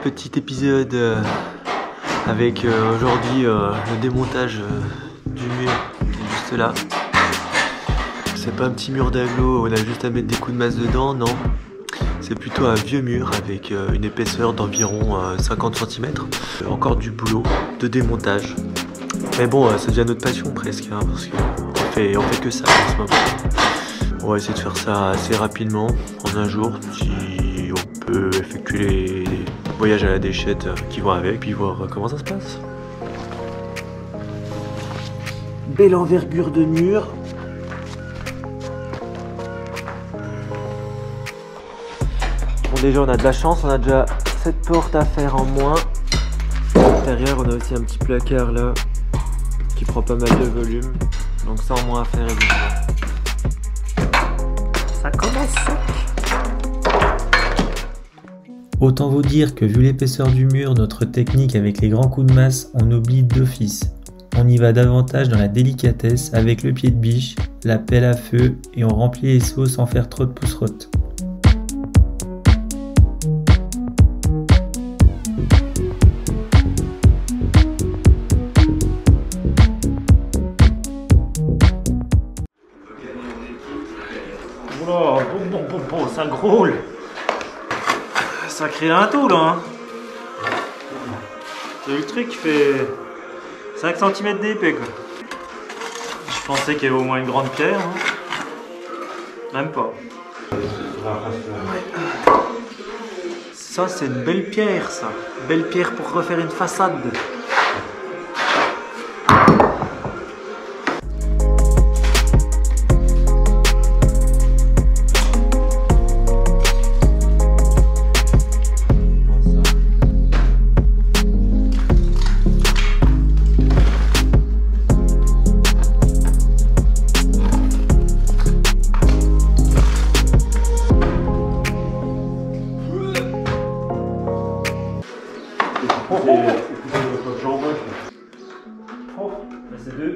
Petit épisode avec aujourd'hui le démontage du mur qui est juste là. C'est pas un petit mur d'agglo où on a juste à mettre des coups de masse dedans, non. C'est plutôt un vieux mur avec une épaisseur d'environ 50 cm. Encore du boulot de démontage. Mais bon, c'est déjà notre passion presque, hein, parce qu'on fait que ça en ce moment. On va essayer de faire ça assez rapidement, en un jour, si on peut effectuer les voyages à la déchette qui vont avec, puis voir comment ça se passe. Belle envergure de mur. Bon, déjà on a de la chance, on a déjà cette porte à faire en moins. À l'intérieur on a aussi un petit placard là qui prend pas mal de volume, donc ça en moins à faire évidemment. Ça commence sec. Autant vous dire que vu l'épaisseur du mur, notre technique avec les grands coups de masse, on oublie d'office. On y va davantage dans la délicatesse avec le pied de biche, la pelle à feu et on remplit les seaux sans faire trop de pousserotte. Oula, bon, ça grouille. Ça crée un tout là, hein. C'est le truc qui fait 5 cm d'épais quoi. Je pensais qu'il y avait au moins une grande pierre, hein. Même pas. Ça c'est une belle pierre ça. Belle pierre pour refaire une façade.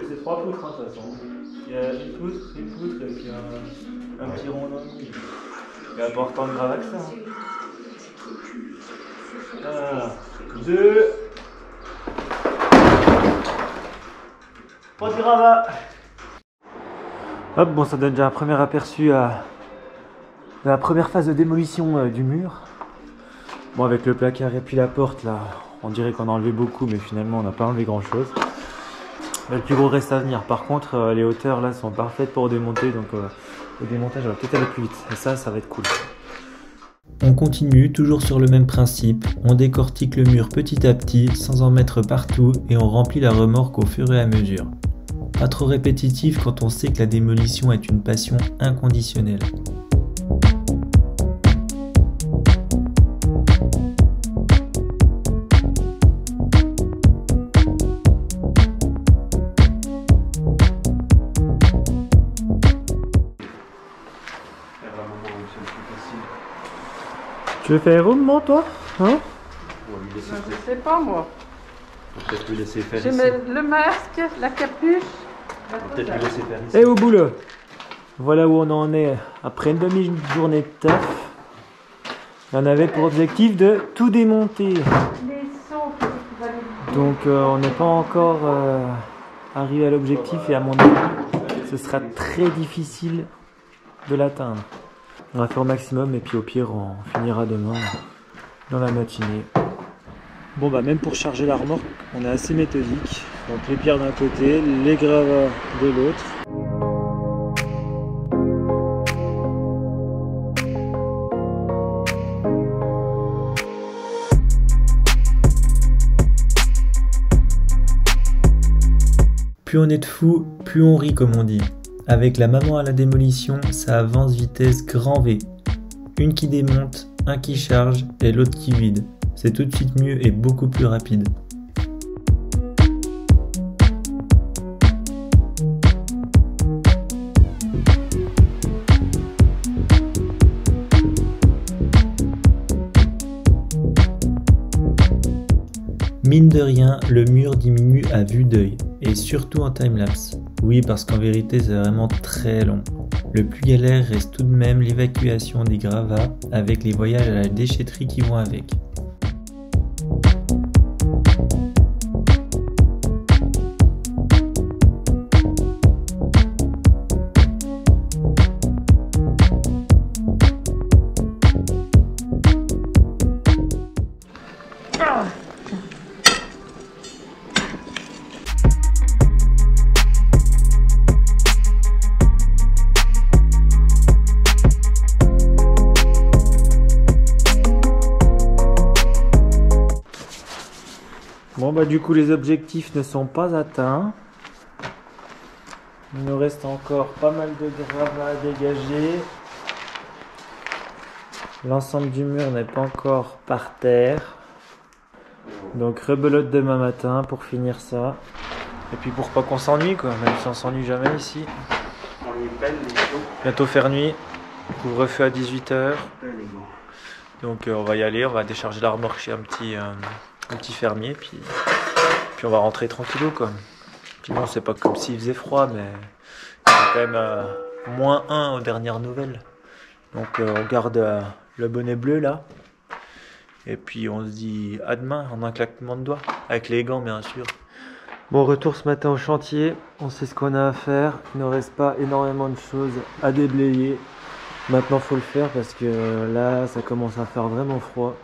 C'est 3 poutres hein, de toute façon. Il y a une poutre et puis un petit rond dans le milieu. Il y a important de gravat que ça. Hein. 1, 2. Pas de gravat. Hop, bon, ça donne déjà un premier aperçu à la première phase de démolition du mur. Bon, avec le placard et puis la porte là, on dirait qu'on a enlevé beaucoup, mais finalement on n'a pas enlevé grand chose. Le plus gros reste à venir. Par contre, les hauteurs là sont parfaites pour démonter, donc le démontage va peut-être aller plus vite. Et ça va être cool. On continue, toujours sur le même principe. On décortique le mur petit à petit, sans en mettre partout, et on remplit la remorque au fur et à mesure. Pas trop répétitif quand on sait que la démolition est une passion inconditionnelle. Tu veux faire un roulement toi, hein? Je sais pas moi. Peut-être lui laisser faire Je ici. mets le masque, la capuche. Peut-être lui laisser faire ici. Et au boulot. Voilà où on en est après une demi-journée de taf. On avait pour objectif de tout démonter. Donc on n'est pas encore arrivé à l'objectif et à mon avis, ce sera très difficile de l'atteindre. On va faire au maximum et puis au pire on finira demain dans la matinée. Bon bah même pour charger la remorque on est assez méthodique. Donc les pierres d'un côté, les gravats de l'autre. Plus on est de fous, plus on rit comme on dit. Avec la maman à la démolition, ça avance vitesse grand V. Une qui démonte, un qui charge et l'autre qui vide. C'est tout de suite mieux et beaucoup plus rapide. Mine de rien, le mur diminue à vue d'œil, et surtout en timelapse. Oui, parce qu'en vérité c'est vraiment très long. Le plus galère reste tout de même l'évacuation des gravats avec les voyages à la déchetterie qui vont avec. pas. Bon bah du coup les objectifs ne sont pas atteints. Il nous reste encore pas mal de gravats à dégager. L'ensemble du mur n'est pas encore par terre. Donc rebelote demain matin pour finir ça. Et puis pour pas qu'on s'ennuie quoi, même si on s'ennuie jamais ici. Bientôt faire nuit. Couvre-feu à 18h. Donc on va y aller, on va décharger la remorque chez un petit fermier, puis on va rentrer tranquillou quoi. Puis bon, c'est pas comme s'il faisait froid, mais il y a quand même -1 aux dernières nouvelles. Donc on garde le bonnet bleu là. Et puis on se dit à demain en un claquement de doigts, avec les gants bien sûr. Bon, retour ce matin au chantier, on sait ce qu'on a à faire. Il ne reste pas énormément de choses à déblayer. Maintenant faut le faire parce que là ça commence à faire vraiment froid.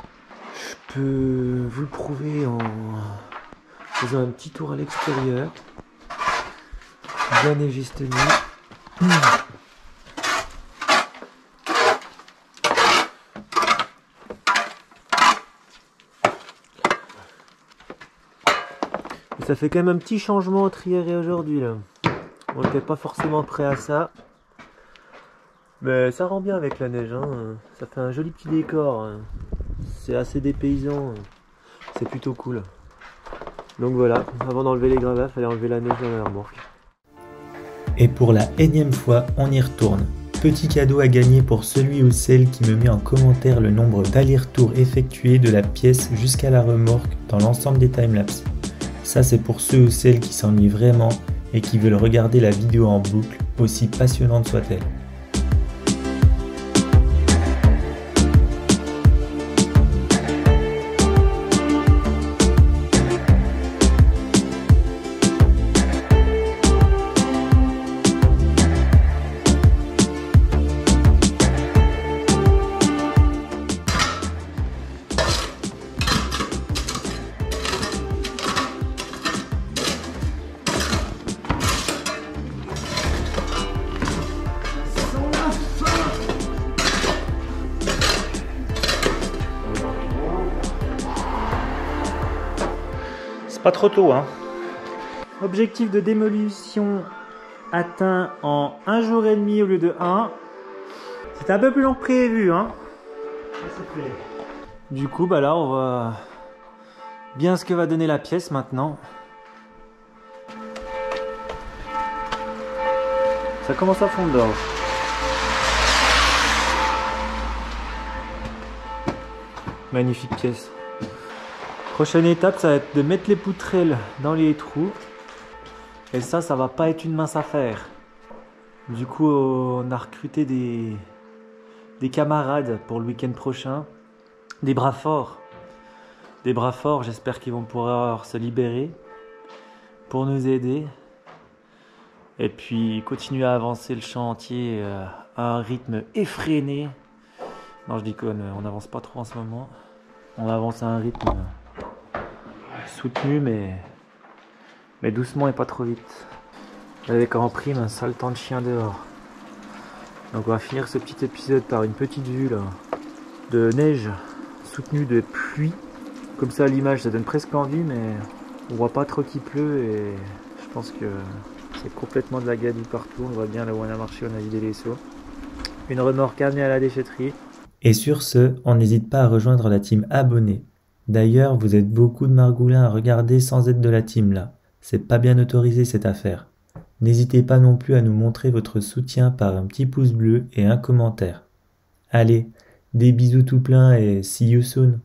Je peux vous le prouver en faisant un petit tour à l'extérieur. Bien neigé cette nuit. Et ça fait quand même un petit changement entre hier et aujourd'hui là. On n'était pas forcément prêt à ça. Mais ça rend bien avec la neige, hein. Ça fait un joli petit décor. C'est assez dépaysant. C'est plutôt cool. Donc voilà, avant d'enlever les gravats, il fallait enlever la neige dans la remorque. Et pour la énième fois, on y retourne. Petit cadeau à gagner pour celui ou celle qui me met en commentaire le nombre d'allers-retours effectués de la pièce jusqu'à la remorque dans l'ensemble des timelapses. Ça c'est pour ceux ou celles qui s'ennuient vraiment et qui veulent regarder la vidéo en boucle, aussi passionnante soit-elle. Pas trop tôt, hein. Objectif de démolition atteint en 1 jour et demi au lieu de 1. C'était un peu plus long que prévu, hein. Du coup, bah là, on voit bien ce que va donner la pièce maintenant. Ça commence à fondre d'or. Magnifique pièce. Prochaine étape, ça va être de mettre les poutrelles dans les trous. Et ça va pas être une mince affaire. Du coup, on a recruté des camarades pour le week-end prochain. Des bras forts. Des bras forts, j'espère qu'ils vont pouvoir se libérer pour nous aider. Et puis, continuer à avancer le chantier à un rythme effréné. Non, je déconne, on n'avance pas trop en ce moment. On avance à un rythme soutenu mais doucement et pas trop vite. Avec en prime un sale temps de chien dehors. Donc on va finir ce petit épisode par une petite vue là de neige soutenue de pluie. Comme ça à l'image ça donne presque envie, mais on voit pas trop qu'il pleut et je pense que c'est complètement de la gadoue partout. On voit bien là où on a marché, on a vidé les seaux. Une remorque amenée à la déchetterie. Et sur ce, on n'hésite pas à rejoindre la team abonnée. D'ailleurs, vous êtes beaucoup de margoulins à regarder sans être de la team là. C'est pas bien autorisé cette affaire. N'hésitez pas non plus à nous montrer votre soutien par un petit pouce bleu et un commentaire. Allez, des bisous tout plein et see you soon.